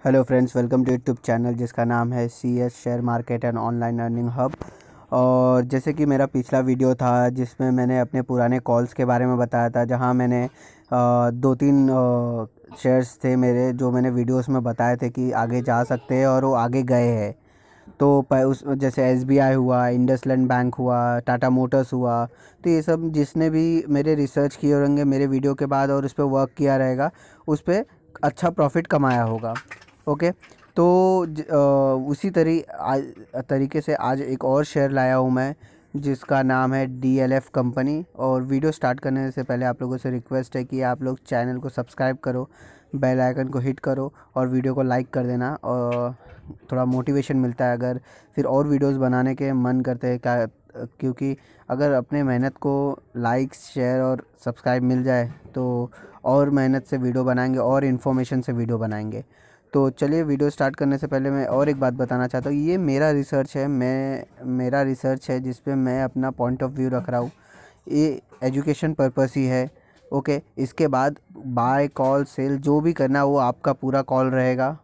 Hello friends, welcome to YouTube channel जिसका नाम है C S share market and online earning hub. और जैसे कि मेरा पिछला वीडियो था जिसमें मैंने अपने पुराने कॉल्स के बारे में बताया था, जहां मैंने दो तीन शेयर्स थे मेरे जो मैंने वीडियोस में बताए थे कि आगे जा सकते हैं और वो आगे गए हैं। तो उस जैसे एसबीआई हुआ, इंडसलैंड बैंक हुआ, टाटा मोटर्स हुआ। तो ये सब जिसने भी मेरे रिसर्च किए होंगे मेरे वीडियो के बाद और उस पर वर्क किया रहेगा, उस पर अच्छा प्रॉफिट कमाया होगा। ओके। तो उसी तरीके से आज एक और शेयर लाया हूँ मैं जिसका नाम है डीएलएफ कंपनी। और वीडियो स्टार्ट करने से पहले आप लोगों से रिक्वेस्ट है कि आप लोग चैनल को सब्सक्राइब करो, बेल आइकन को हिट करो और वीडियो को लाइक कर देना। और थोड़ा मोटिवेशन मिलता है अगर फिर और वीडियोस बनाने के मन करते हैं क्या, क्योंकि अगर अपने मेहनत को लाइक्स शेयर और सब्सक्राइब मिल जाए तो और मेहनत से वीडियो बनाएंगे और इन्फॉर्मेशन से वीडियो बनाएंगे। तो चलिए, वीडियो स्टार्ट करने से पहले मैं और एक बात बताना चाहता हूँ। ये मेरा रिसर्च है जिस पे मैं अपना पॉइंट ऑफ व्यू रख रहा हूँ। ये एजुकेशन पर्पस ही है। ओके। इसके बाद बाय कॉल सेल जो भी करना है वो आपका पूरा कॉल रहेगा।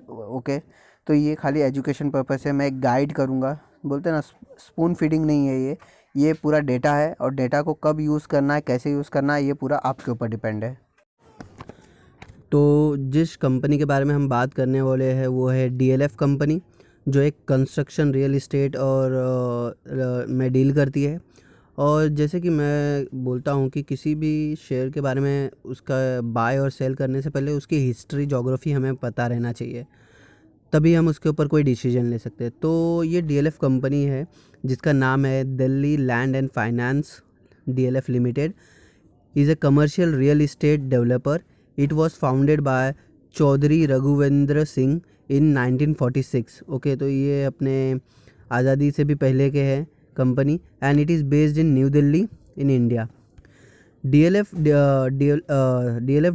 ओके। तो ये खाली एजुकेशन पर्पस है, मैं एक गाइड करूँगा। बोलते हैं ना, स्पून फीडिंग नहीं है ये पूरा डेटा है और डेटा को कब यूज़ करना है, कैसे यूज़ करना है, ये पूरा आपके ऊपर डिपेंड है। तो जिस कंपनी के बारे में हम बात करने वाले हैं वो है डीएलएफ कंपनी, जो एक कंस्ट्रक्शन रियल इस्टेट और में डील करती है। और जैसे कि मैं बोलता हूँ कि किसी भी शेयर के बारे में उसका बाय और सेल करने से पहले उसकी हिस्ट्री जोग्राफी हमें पता रहना चाहिए, तभी हम उसके ऊपर कोई डिसीजन ले सकते हैं। तो ये डीएलएफ कंपनी है जिसका नाम है Delhi land and finance DLF limited is a commercial real estate developer. It was founded by Chaudhary Raghuvendra Singh in 1946. Okay, तो ये अपने आज़ादी से भी पहले के हैं company and it is based in New Delhi in India. DLF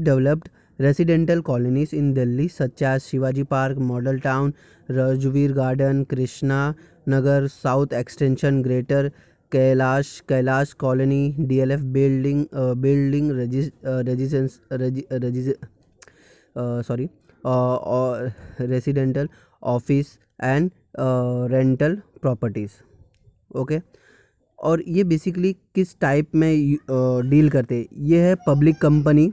developed residential colonies in Delhi such as Shivaji Park, Model Town, Rajveer Garden, Krishna Nagar, South Extension, Greater Kailash colony, DLF building residence sorry और residential office and rental properties. Okay. और ये basically किस type में deal करते हैं? ये है public company,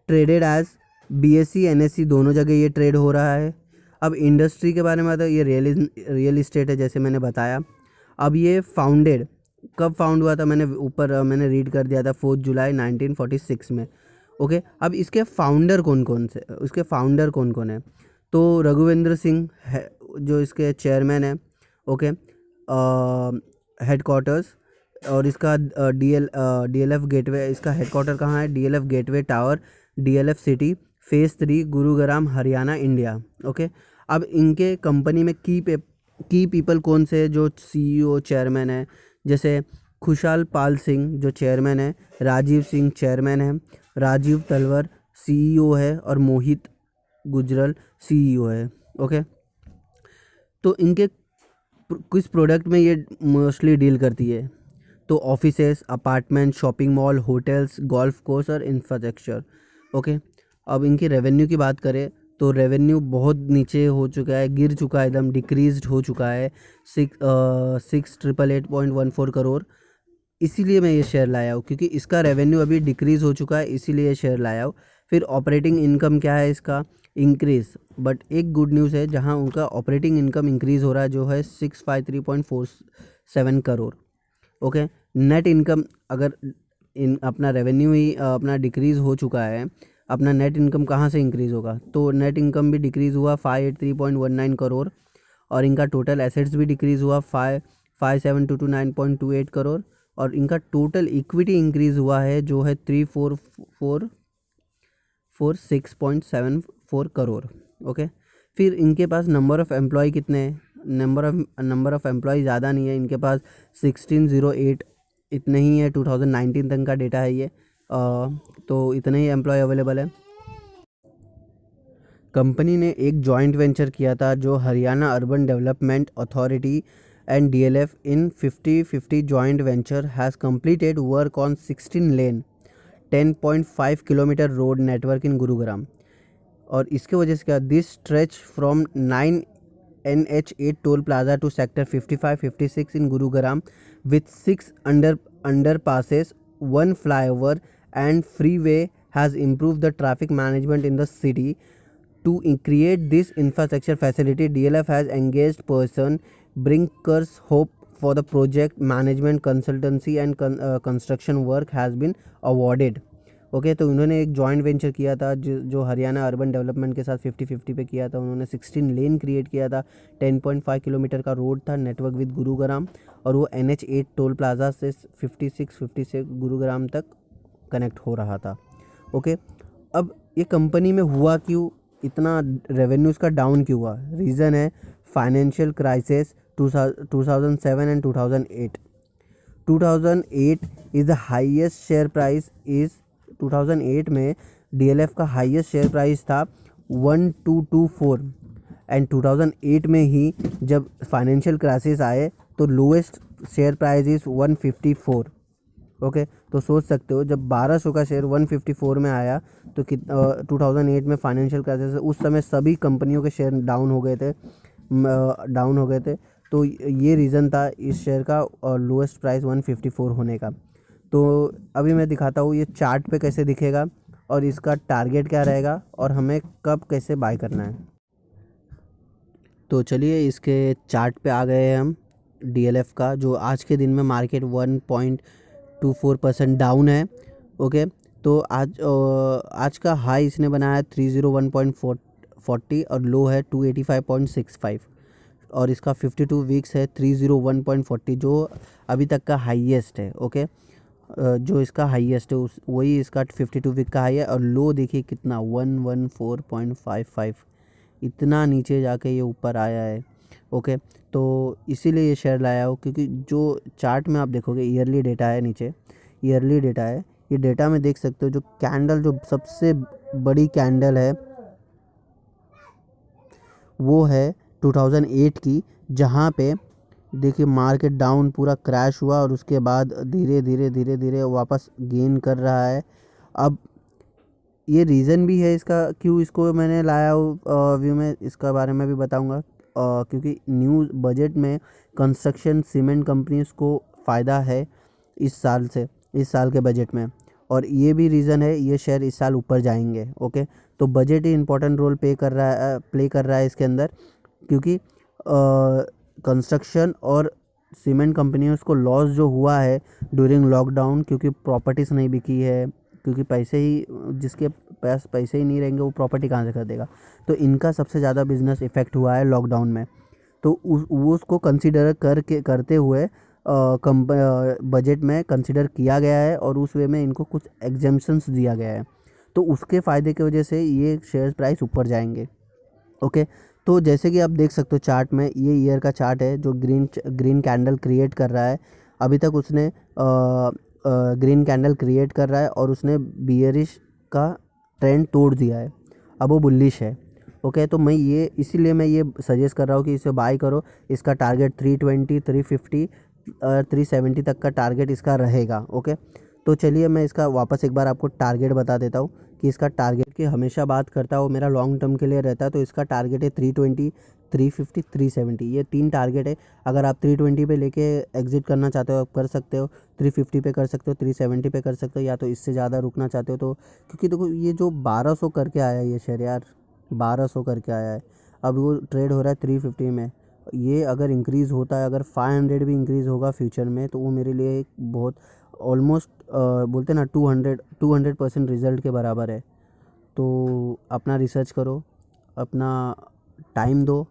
traded as BSC NSC दोनों जगह ये ट्रेड हो रहा है। अब इंडस्ट्री के बारे में आता है, ये रियल इस्टेट है जैसे मैंने बताया। अब ये कब फाउंड हुआ था? मैंने रीड कर दिया था 4 जुलाई 1946 में। ओके। अब इसके फाउंडर कौन कौन है? तो रघुवेंद्र सिंह है जो इसके चेयरमैन है। ओके। हेडक्वार्टर्स और इसका डीएलएफ गेटवे, इसका हेडक्वार्टर कहाँ है? DLF gateway tower, DLF city, phase 3, Gurugram, Haryana, India. Okay. अब इनके कंपनी में की पीपल कौन से जो सीईओ चेयरमैन है? जैसे खुशहाल पाल सिंह जो चेयरमैन है, राजीव सिंह चेयरमैन है, राजीव तलवर सीईओ है और मोहित गुजरल सीईओ है। ओके। तो इनके किस प्रोडक्ट में ये मोस्टली डील करती है? तो offices, apartment, shopping mall, hotels, golf course और इंफ्रास्ट्रक्चर। ओके। अब इनकी रेवेन्यू की बात करें तो रेवेन्यू बहुत नीचे हो चुका है, गिर चुका है, एकदम डिक्रीज्ड हो चुका है, 6,888.14 करोड़। इसीलिए मैं ये शेयर लाया हूँ क्योंकि इसका रेवेन्यू अभी डिक्रीज़ हो चुका है, इसीलिए ये शेयर लाया हूँ। फिर ऑपरेटिंग इनकम क्या है इसका? इंक्रीज़। बट एक गुड न्यूज़ है, जहाँ उनका ऑपरेटिंग इनकम इंक्रीज़ हो रहा है जो है 653.47 करोड़। ओके। नेट इनकम, अगर अपना रेवेन्यू ही अपना डिक्रीज़ हो चुका है, अपना नेट इनकम कहाँ से इंक्रीज़ होगा? तो नेट इनकम भी डिक्रीज़ हुआ 583.19 करोड़ और इनका टोटल एसेट्स भी डिक्रीज़ हुआ 5729.28 करोड़ और इनका टोटल इक्विटी इंक्रीज़ हुआ है जो है 3446.74 करोड़। ओके। फिर इनके पास नंबर ऑफ़ एम्प्लॉय कितने हैं? नंबर ऑफ़ एम्प्लॉय ज़्यादा नहीं है, इनके पास 1608 इतने ही है। 2019 तक का डेटा है ये। तो इतने ही एम्प्लॉय अवेलेबल है। कंपनी ने एक जॉइंट वेंचर किया था जो Haryana urban development authority and DLF in 50-50 joint venture has completed work on 16 lane 10.5 kilometre road network in Gurugram. और इसके वजह से क्या, this stretch from 9 NH8 toll plaza to sector 55-56 in Gurugram with 6 underpasses, 1 flyover and freeway has improved the traffic management in the city. To create this infrastructure facility, DLF has engaged person Brinkers Hope for the project management consultancy and construction work has been awarded. Okay तो उन्होंने एक joint venture किया था जो Haryana urban development के साथ 50-50 पे किया था। उन्होंने 16 लेन क्रिएट किया था, 10.5 किलोमीटर का रोड था, नेटवर्क विद गुरुग्राम, और वो NH8 टोल प्लाजा से 56 गुरुग्राम तक कनेक्ट हो रहा था। ओके, अब ये कंपनी में हुआ क्यों इतना रेवेन्यूज़ का डाउन क्यों हुआ? रीज़न है financial crisis 2007 and 2008। 2008 is the highest share price is 2008 में DLF का हाईएस्ट शेयर प्राइस था 1224 एंड 2008 में ही जब फाइनेंशियल क्राइसिस आए तो lowest share price is 154। Okay, तो सोच सकते हो जब 1200 का शेयर 154 में आया तो 2008 में फाइनेंशियल क्राइसिस, उस समय सभी कंपनियों के शेयर डाउन हो गए थे। तो ये रीज़न था इस शेयर का लोएस्ट प्राइस 154 होने का। तो अभी मैं दिखाता हूँ ये चार्ट पे कैसे दिखेगा और इसका टारगेट क्या रहेगा और हमें कब कैसे बाय करना है। तो चलिए इसके चार्ट पे आ गए हैं हम। DLF का जो आज के दिन में मार्केट 1.24% डाउन है। ओके, तो आज का हाई इसने बनाया 301.40 और लो है 285.65 और इसका 52 वीक्स है 301.40 जो अभी तक का हाईएस्ट है। ओके, जो इसका हाईएस्ट है वही इसका 52 वीक का हाई है और लो देखिए कितना 114.55, इतना नीचे जाके ये ऊपर आया है। ओके, तो इसीलिए ये शेयर लाया हो क्योंकि जो चार्ट में आप देखोगे ईयरली डेटा है, नीचे ईयरली डेटा है, ये डेटा में देख सकते हो जो कैंडल जो सबसे बड़ी कैंडल है वो है 2008 की, जहाँ पे देखिए मार्केट डाउन पूरा क्रैश हुआ और उसके बाद धीरे धीरे वापस गेन कर रहा है। अब ये रीज़न भी है इसका क्यों इसको मैंने लाया व्यू में, इसका बारे में भी बताऊंगा। क्योंकि न्यू बजट में कंस्ट्रक्शन सीमेंट कंपनीज को फ़ायदा है इस साल के बजट में, और ये भी रीज़न है ये शेयर इस साल ऊपर जाएंगे। ओके, तो बजट ही इम्पोर्टेंट रोल प्ले कर रहा है इसके अंदर, क्योंकि कंस्ट्रक्शन और सीमेंट कंपनियों को लॉस जो हुआ है ड्यूरिंग लॉकडाउन, क्योंकि प्रॉपर्टीज़ नहीं बिकी है, क्योंकि जिसके पास पैसे ही नहीं रहेंगे वो प्रॉपर्टी कहाँ से खरीदेगा, तो इनका सबसे ज़्यादा बिजनेस इफ़ेक्ट हुआ है लॉकडाउन में। तो उसको कंसीडर करते हुए बजट में कंसीडर किया गया है और उस वे में इनको कुछ एग्जेम्पशंस दिया गया है, तो उसके फ़ायदे की वजह से ये शेयर प्राइस ऊपर जाएंगे। ओके, तो जैसे कि आप देख सकते हो चार्ट में, ये ईयर का चार्ट है जो ग्रीन कैंडल क्रिएट कर रहा है। अभी तक उसने ग्रीन कैंडल क्रिएट कर रहा है और उसने बियरिश का ट्रेंड तोड़ दिया है, अब वो बुलिश है। ओके, तो इसीलिए मैं ये सजेस्ट कर रहा हूँ कि इसे बाय करो। इसका टारगेट 320, 350 और 370 तक का टारगेट इसका रहेगा। ओके, तो चलिए मैं इसका वापस एक बार आपको टारगेट बता देता हूँ कि इसका टारगेट की हमेशा बात करता हूँ, मेरा लॉन्ग टर्म के लिए रहता है। तो इसका टारगेट है 320, 350, 370, ये 3 टारगेट है। अगर आप 320 पे लेके एग्जिट करना चाहते हो आप कर सकते हो, 350 पे कर सकते हो, 370 पे कर सकते हो, या तो इससे ज़्यादा रुकना चाहते हो तो, क्योंकि देखो ये जो 1200 करके आया है ये शेयर यार, 1200 करके आया है, अब वो ट्रेड हो रहा है 350 में। ये अगर इंक्रीज़ होता है, अगर 500 भी इंक्रीज़ होगा फ्यूचर में, तो वो मेरे लिए एक बहुत ऑलमोस्ट बोलते हैं ना 200% रिज़ल्ट के बराबर है। तो अपना रिसर्च करो, अपना टाइम दो,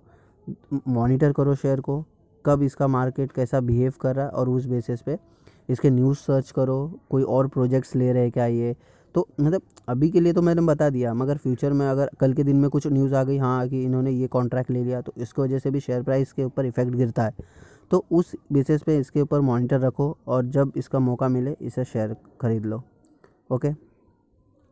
मॉनिटर करो शेयर को, कब इसका मार्केट कैसा बिहेव कर रहा है, और उस बेसिस पे इसके न्यूज़ सर्च करो, कोई और प्रोजेक्ट्स ले रहे हैं क्या ये। तो मतलब अभी के लिए तो मैंने बता दिया, मगर फ्यूचर में अगर कल के दिन में कुछ न्यूज़ आ गई हाँ कि इन्होंने ये कॉन्ट्रैक्ट ले लिया, तो इसकी वजह से भी शेयर प्राइस के ऊपर इफ़ेक्ट गिरता है। तो उस बेसिस पे इसके ऊपर मॉनिटर रखो और जब इसका मौका मिले इसे शेयर ख़रीद लो। ओके।